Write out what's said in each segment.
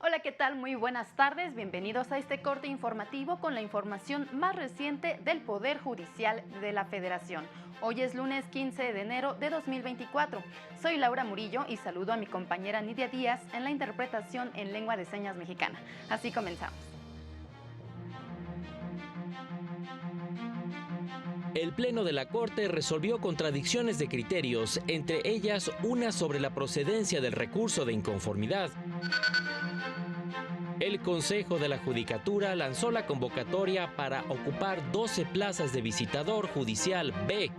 Hola, ¿qué tal? Muy buenas tardes. Bienvenidos a este corte informativo con la información más reciente del Poder Judicial de la Federación. Hoy es lunes 15 de enero de 2024. Soy Laura Murillo y saludo a mi compañera Nidia Díaz en la interpretación en lengua de señas mexicana. Así comenzamos. El Pleno de la Corte resolvió contradicciones de criterios, entre ellas una sobre la procedencia del recurso de inconformidad. El Consejo de la Judicatura lanzó la convocatoria para ocupar 12 plazas de visitador judicial B.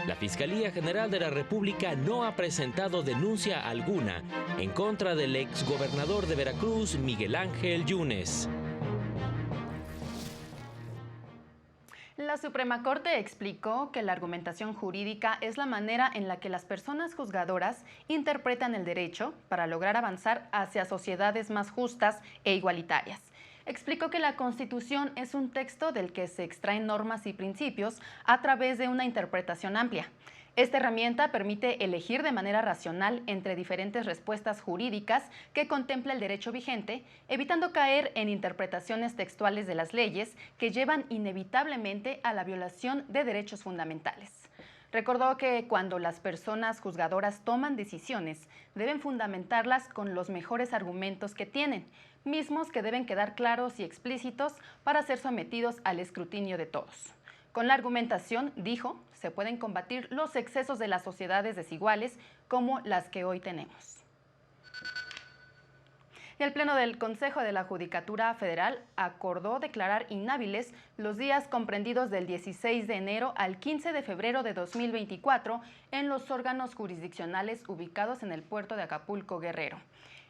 La Fiscalía General de la República no ha presentado denuncia alguna en contra del exgobernador de Veracruz, Miguel Ángel Yunes. La Suprema Corte explicó que la argumentación jurídica es la manera en la que las personas juzgadoras interpretan el derecho para lograr avanzar hacia sociedades más justas e igualitarias. Explicó que la Constitución es un texto del que se extraen normas y principios a través de una interpretación amplia. Esta herramienta permite elegir de manera racional entre diferentes respuestas jurídicas que contempla el derecho vigente, evitando caer en interpretaciones textuales de las leyes que llevan inevitablemente a la violación de derechos fundamentales. Recordó que cuando las personas juzgadoras toman decisiones, deben fundamentarlas con los mejores argumentos que tienen, mismos que deben quedar claros y explícitos para ser sometidos al escrutinio de todos. Con la argumentación, dijo, se pueden combatir los excesos de las sociedades desiguales como las que hoy tenemos. El Pleno del Consejo de la Judicatura Federal acordó declarar inhábiles los días comprendidos del 16 de enero al 15 de febrero de 2024 en los órganos jurisdiccionales ubicados en el puerto de Acapulco, Guerrero.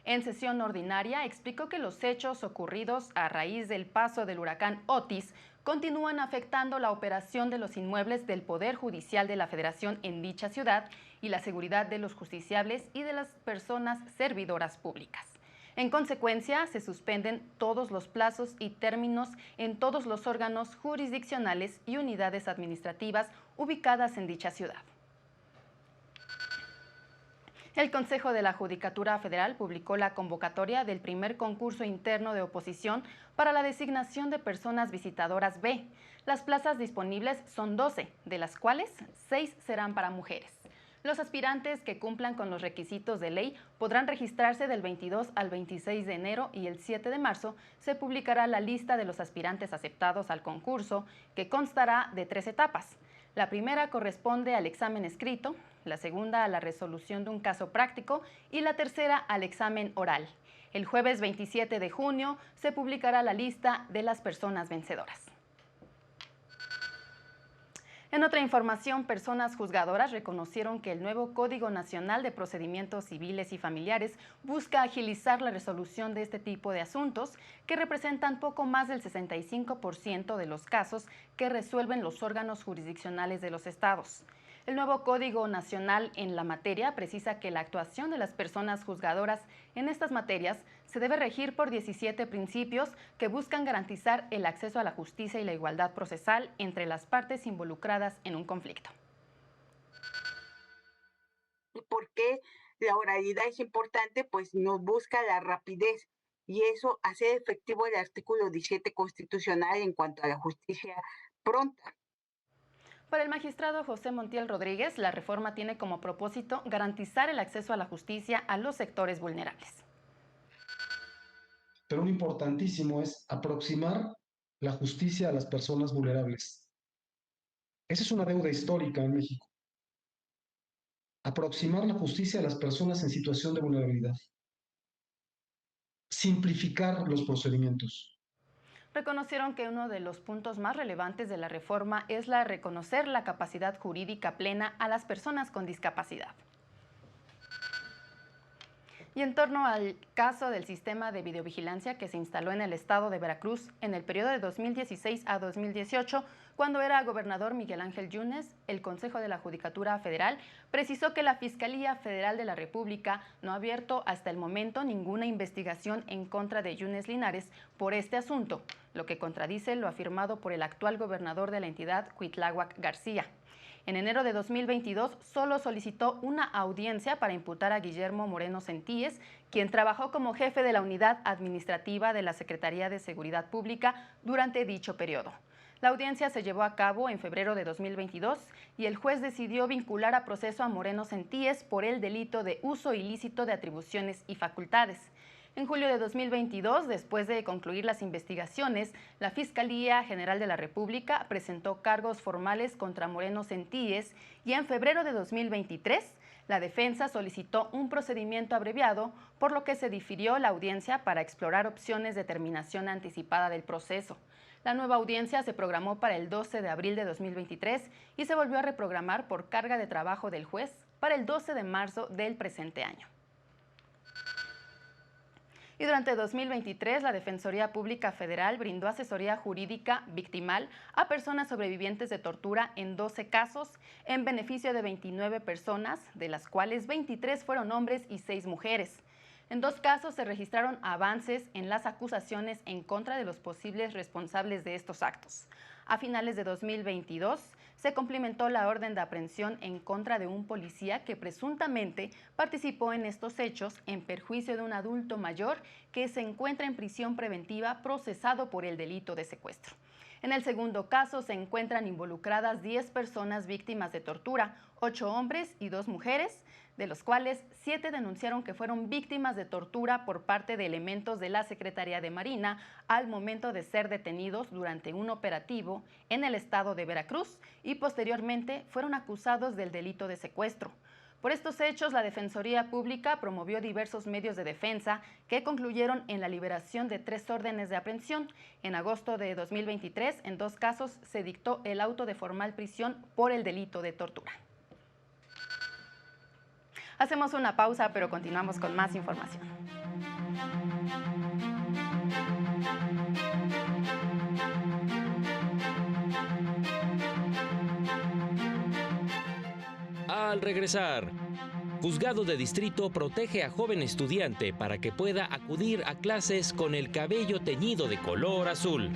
En sesión ordinaria explicó que los hechos ocurridos a raíz del paso del huracán Otis continúan afectando la operación de los inmuebles del Poder Judicial de la Federación en dicha ciudad y la seguridad de los justiciables y de las personas servidoras públicas. En consecuencia, se suspenden todos los plazos y términos en todos los órganos jurisdiccionales y unidades administrativas ubicadas en dicha ciudad. El Consejo de la Judicatura Federal publicó la convocatoria del primer concurso interno de oposición para la designación de personas visitadoras B. Las plazas disponibles son 12, de las cuales 6 serán para mujeres. Los aspirantes que cumplan con los requisitos de ley podrán registrarse del 22 al 26 de enero y el 7 de marzo se publicará la lista de los aspirantes aceptados al concurso, que constará de 3 etapas. La primera corresponde al examen escrito, la segunda a la resolución de un caso práctico y la tercera al examen oral. El jueves 27 de junio se publicará la lista de las personas vencedoras. En otra información, personas juzgadoras reconocieron que el nuevo Código Nacional de Procedimientos Civiles y Familiares busca agilizar la resolución de este tipo de asuntos, que representan poco más del 65% de los casos que resuelven los órganos jurisdiccionales de los estados. El nuevo Código Nacional en la materia precisa que la actuación de las personas juzgadoras en estas materias se debe regir por 17 principios que buscan garantizar el acceso a la justicia y la igualdad procesal entre las partes involucradas en un conflicto. ¿Y por qué la oralidad es importante? Pues nos busca la rapidez y eso hace efectivo el artículo 17 constitucional en cuanto a la justicia pronta. Para el magistrado José Montiel Rodríguez, la reforma tiene como propósito garantizar el acceso a la justicia a los sectores vulnerables. Pero lo importantísimo es aproximar la justicia a las personas vulnerables. Esa es una deuda histórica en México. Aproximar la justicia a las personas en situación de vulnerabilidad. Simplificar los procedimientos. Reconocieron que uno de los puntos más relevantes de la reforma es reconocer la capacidad jurídica plena a las personas con discapacidad. Y en torno al caso del sistema de videovigilancia que se instaló en el estado de Veracruz en el periodo de 2016 a 2018, cuando era gobernador Miguel Ángel Yunes, el Consejo de la Judicatura Federal precisó que la Fiscalía Federal de la República no ha abierto hasta el momento ninguna investigación en contra de Yunes Linares por este asunto, lo que contradice lo afirmado por el actual gobernador de la entidad, Cuitláhuac García. En enero de 2022 solo solicitó una audiencia para imputar a Guillermo Moreno Sentíes, quien trabajó como jefe de la unidad administrativa de la Secretaría de Seguridad Pública durante dicho periodo. La audiencia se llevó a cabo en febrero de 2022 y el juez decidió vincular a proceso a Moreno Sentíes por el delito de uso ilícito de atribuciones y facultades. En julio de 2022, después de concluir las investigaciones, la Fiscalía General de la República presentó cargos formales contra Moreno Sentíes y en febrero de 2023, la defensa solicitó un procedimiento abreviado, por lo que se difirió la audiencia para explorar opciones de terminación anticipada del proceso. La nueva audiencia se programó para el 12 de abril de 2023 y se volvió a reprogramar por carga de trabajo del juez para el 12 de marzo del presente año. Y durante 2023, la Defensoría Pública Federal brindó asesoría jurídica victimal a personas sobrevivientes de tortura en 12 casos, en beneficio de 29 personas, de las cuales 23 fueron hombres y 6 mujeres. En 2 casos se registraron avances en las acusaciones en contra de los posibles responsables de estos actos. A finales de 2022, se cumplimentó la orden de aprehensión en contra de un policía que presuntamente participó en estos hechos en perjuicio de un adulto mayor que se encuentra en prisión preventiva procesado por el delito de secuestro. En el segundo caso se encuentran involucradas 10 personas víctimas de tortura, 8 hombres y 2 mujeres, de los cuales 7 denunciaron que fueron víctimas de tortura por parte de elementos de la Secretaría de Marina al momento de ser detenidos durante un operativo en el estado de Veracruz y posteriormente fueron acusados del delito de secuestro. Por estos hechos, la Defensoría Pública promovió diversos medios de defensa que concluyeron en la liberación de 3 órdenes de aprehensión. En agosto de 2023, en 2 casos, se dictó el auto de formal prisión por el delito de tortura. Hacemos una pausa, pero continuamos con más información. Al regresar, Juzgado de Distrito protege a joven estudiante para que pueda acudir a clases con el cabello teñido de color azul.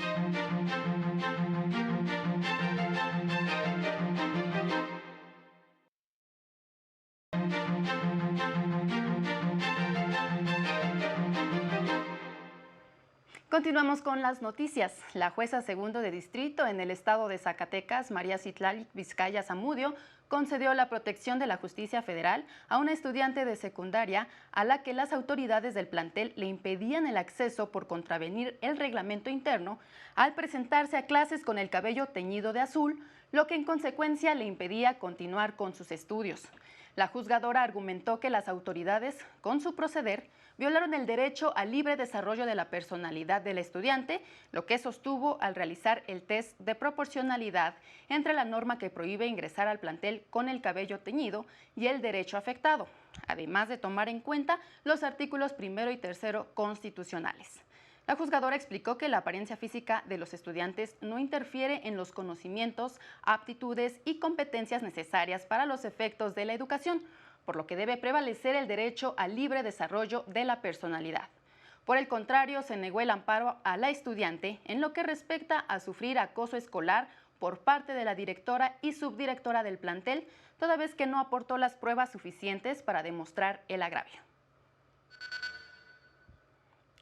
Continuamos con las noticias. La jueza segundo de distrito en el estado de Zacatecas, María Citlali Vizcaya Zamudio, concedió la protección de la justicia federal a una estudiante de secundaria a la que las autoridades del plantel le impedían el acceso por contravenir el reglamento interno al presentarse a clases con el cabello teñido de azul, lo que en consecuencia le impedía continuar con sus estudios. La juzgadora argumentó que las autoridades, con su proceder, violaron el derecho al libre desarrollo de la personalidad del estudiante, lo que sostuvo al realizar el test de proporcionalidad entre la norma que prohíbe ingresar al plantel con el cabello teñido y el derecho afectado, además de tomar en cuenta los artículos 1 y 3 constitucionales. La juzgadora explicó que la apariencia física de los estudiantes no interfiere en los conocimientos, aptitudes y competencias necesarias para los efectos de la educación, por lo que debe prevalecer el derecho al libre desarrollo de la personalidad. Por el contrario, se negó el amparo a la estudiante en lo que respecta a sufrir acoso escolar por parte de la directora y subdirectora del plantel, toda vez que no aportó las pruebas suficientes para demostrar el agravio.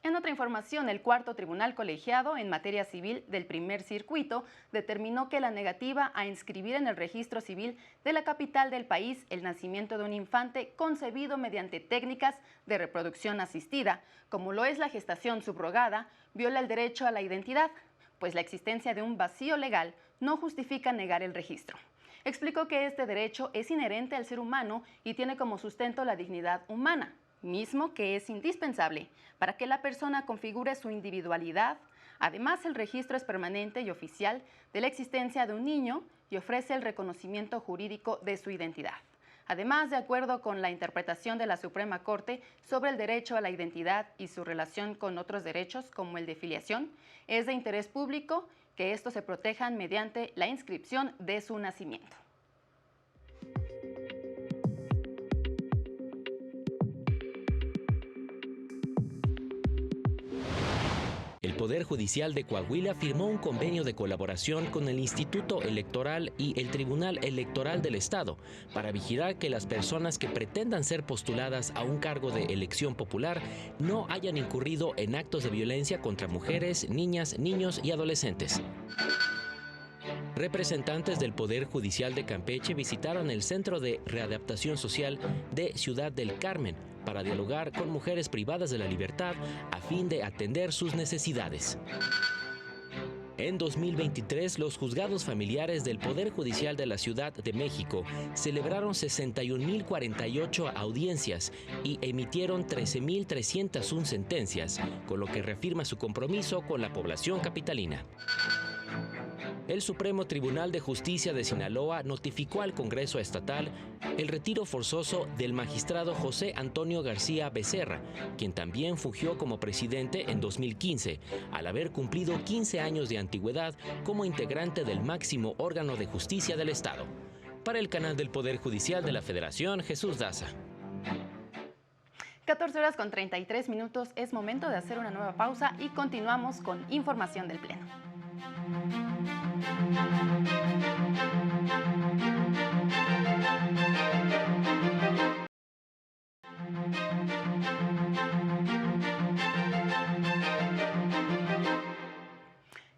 En otra información, el cuarto tribunal colegiado en materia civil del primer circuito determinó que la negativa a inscribir en el registro civil de la capital del país el nacimiento de un infante concebido mediante técnicas de reproducción asistida, como lo es la gestación subrogada, viola el derecho a la identidad, pues la existencia de un vacío legal no justifica negar el registro. Explicó que este derecho es inherente al ser humano y tiene como sustento la dignidad humana, mismo que es indispensable para que la persona configure su individualidad. Además, el registro es permanente y oficial de la existencia de un niño y ofrece el reconocimiento jurídico de su identidad. Además, de acuerdo con la interpretación de la Suprema Corte sobre el derecho a la identidad y su relación con otros derechos como el de filiación, es de interés público que estos se protejan mediante la inscripción de su nacimiento. El El Poder Judicial de Coahuila firmó un convenio de colaboración con el Instituto Electoral y el Tribunal Electoral del Estado para vigilar que las personas que pretendan ser postuladas a un cargo de elección popular no hayan incurrido en actos de violencia contra mujeres, niñas, niños y adolescentes. Representantes del Poder Judicial de Campeche visitaron el Centro de Readaptación Social de Ciudad del Carmen para dialogar con mujeres privadas de la libertad a fin de atender sus necesidades. En 2023, los juzgados familiares del Poder Judicial de la Ciudad de México celebraron 61.048 audiencias y emitieron 13.301 sentencias, con lo que reafirma su compromiso con la población capitalina. El Supremo Tribunal de Justicia de Sinaloa notificó al Congreso Estatal el retiro forzoso del magistrado José Antonio García Becerra, quien también fungió como presidente en 2015, al haber cumplido 15 años de antigüedad como integrante del máximo órgano de justicia del Estado. Para el canal del Poder Judicial de la Federación, Jesús Daza. 14:33, es momento de hacer una nueva pausa y continuamos con información del Pleno.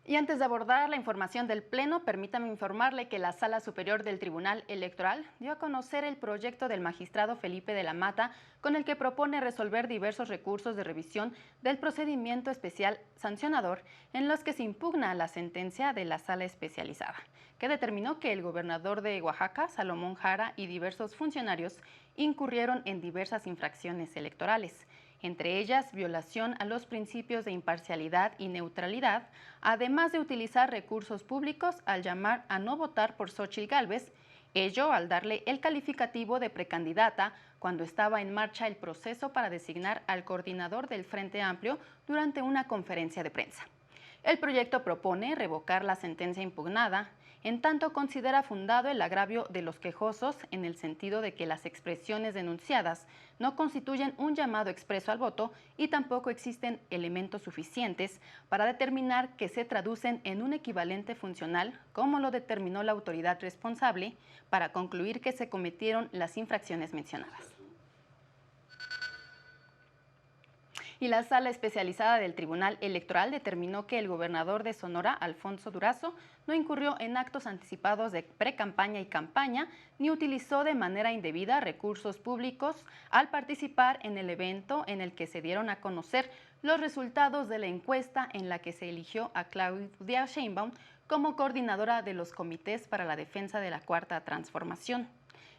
Y antes de abordar la información del Pleno, permítame informarle que la Sala Superior del Tribunal Electoral dio a conocer el proyecto del magistrado Felipe de la Mata, con el que propone resolver diversos recursos de revisión del procedimiento especial sancionador en los que se impugna la sentencia de la Sala Especializada, que determinó que el gobernador de Oaxaca, Salomón Jara, y diversos funcionarios incurrieron en diversas infracciones electorales, entre ellas violación a los principios de imparcialidad y neutralidad, además de utilizar recursos públicos al llamar a no votar por Xóchitl Gálvez, ello al darle el calificativo de precandidata cuando estaba en marcha el proceso para designar al coordinador del Frente Amplio durante una conferencia de prensa. El proyecto propone revocar la sentencia impugnada, en tanto considera fundado el agravio de los quejosos en el sentido de que las expresiones denunciadas no constituyen un llamado expreso al voto y tampoco existen elementos suficientes para determinar que se traducen en un equivalente funcional, como lo determinó la autoridad responsable, para concluir que se cometieron las infracciones mencionadas. Y la Sala Especializada del Tribunal Electoral determinó que el gobernador de Sonora, Alfonso Durazo, no incurrió en actos anticipados de precampaña y campaña, ni utilizó de manera indebida recursos públicos al participar en el evento en el que se dieron a conocer los resultados de la encuesta en la que se eligió a Claudia Sheinbaum como coordinadora de los comités para la defensa de la Cuarta Transformación.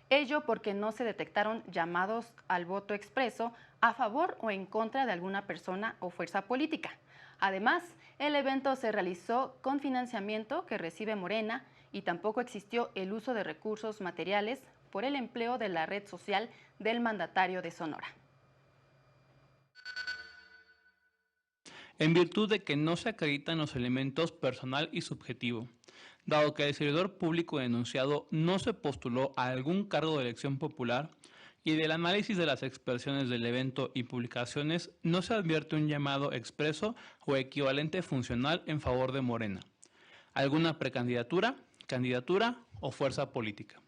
Ello porque no se detectaron llamados al voto expreso a favor o en contra de alguna persona o fuerza política. Además, el evento se realizó con financiamiento que recibe Morena y tampoco existió el uso de recursos materiales por el empleo de la red social del mandatario de Sonora. En virtud de que no se acreditan los elementos personal y subjetivo, dado que el servidor público denunciado no se postuló a algún cargo de elección popular y del análisis de las expresiones del evento y publicaciones no se advierte un llamado expreso o equivalente funcional en favor de Morena, alguna precandidatura, candidatura o fuerza política.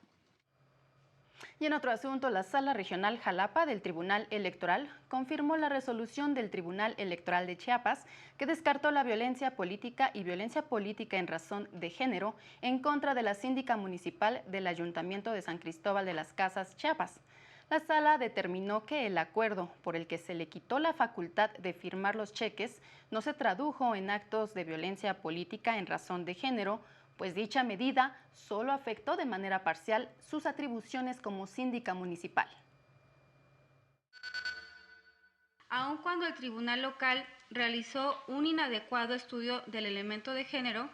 Y en otro asunto, la Sala Regional Jalapa del Tribunal Electoral confirmó la resolución del Tribunal Electoral de Chiapas que descartó la violencia política y violencia política en razón de género en contra de la síndica municipal del Ayuntamiento de San Cristóbal de las Casas, Chiapas. La Sala determinó que el acuerdo por el que se le quitó la facultad de firmar los cheques no se tradujo en actos de violencia política en razón de género, pues dicha medida solo afectó de manera parcial sus atribuciones como síndica municipal. Aun cuando el tribunal local realizó un inadecuado estudio del elemento de género,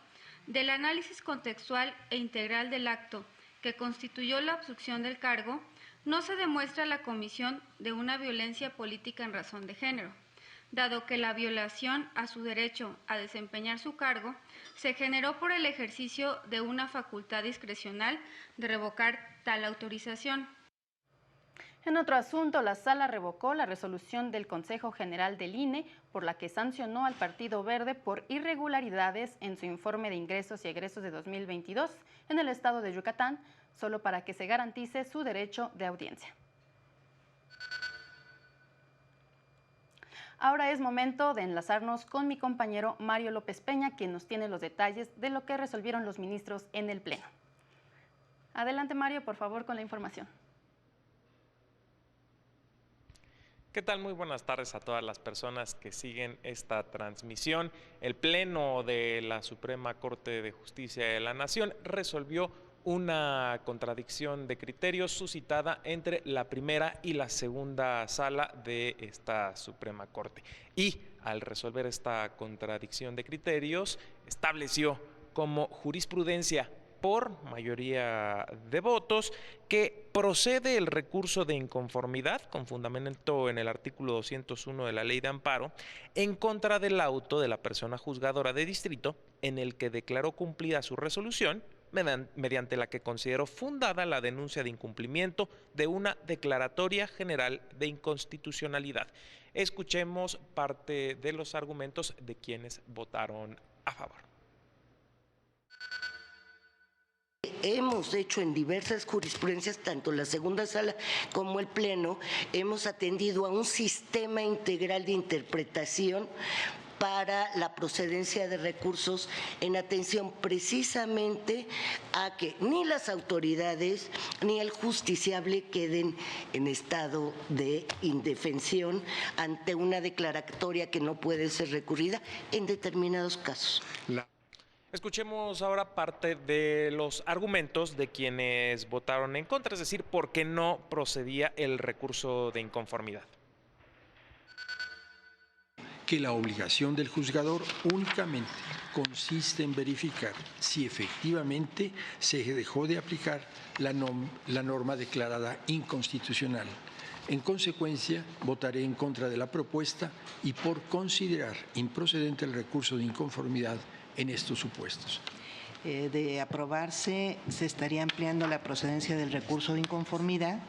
del análisis contextual e integral del acto que constituyó la obstrucción del cargo, no se demuestra la comisión de una violencia política en razón de género, dado que la violación a su derecho a desempeñar su cargo se generó por el ejercicio de una facultad discrecional de revocar tal autorización. En otro asunto, la Sala revocó la resolución del Consejo General del INE por la que sancionó al Partido Verde por irregularidades en su informe de ingresos y egresos de 2022 en el estado de Yucatán, solo para que se garantice su derecho de audiencia. Ahora es momento de enlazarnos con mi compañero Mario López Peña, quien nos tiene los detalles de lo que resolvieron los ministros en el Pleno. Adelante, Mario, por favor, con la información. ¿Qué tal? Muy buenas tardes a todas las personas que siguen esta transmisión. El Pleno de la Suprema Corte de Justicia de la Nación resolvió una contradicción de criterios suscitada entre la primera y la segunda sala de esta Suprema Corte. Y al resolver esta contradicción de criterios, estableció como jurisprudencia por mayoría de votos que procede el recurso de inconformidad con fundamento en el artículo 201 de la Ley de Amparo en contra del auto de la persona juzgadora de distrito en el que declaró cumplida su resolución, mediante la que consideró fundada la denuncia de incumplimiento de una declaratoria general de inconstitucionalidad. Escuchemos parte de los argumentos de quienes votaron a favor. Hemos hecho en diversas jurisprudencias, tanto la segunda sala como el Pleno, hemos atendido a un sistema integral de interpretación para la procedencia de recursos en atención precisamente a que ni las autoridades ni el justiciable queden en estado de indefensión ante una declaratoria que no puede ser recurrida en determinados casos. Escuchemos ahora parte de los argumentos de quienes votaron en contra, es decir, por qué no procedía el recurso de inconformidad. Que la obligación del juzgador únicamente consiste en verificar si efectivamente se dejó de aplicar la norma declarada inconstitucional. En consecuencia, votaré en contra de la propuesta y por considerar improcedente el recurso de inconformidad en estos supuestos. De aprobarse, se estaría ampliando la procedencia del recurso de inconformidad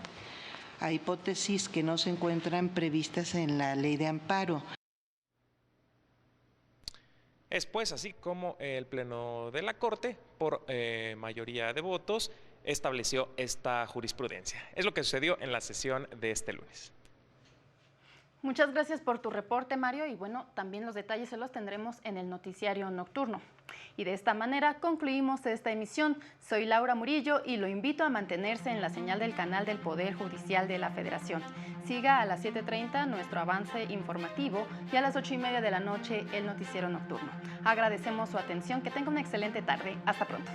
a hipótesis que no se encuentran previstas en la Ley de Amparo. Es pues así como el Pleno de la Corte, por mayoría de votos, estableció esta jurisprudencia. Es lo que sucedió en la sesión de este lunes. Muchas gracias por tu reporte, Mario, y bueno, también los detalles se los tendremos en el noticiario nocturno. Y de esta manera concluimos esta emisión. Soy Laura Murillo y lo invito a mantenerse en la señal del canal del Poder Judicial de la Federación. Siga a las 7:30 nuestro avance informativo y a las 8:30 de la noche el noticiero nocturno. Agradecemos su atención, que tenga una excelente tarde. Hasta pronto.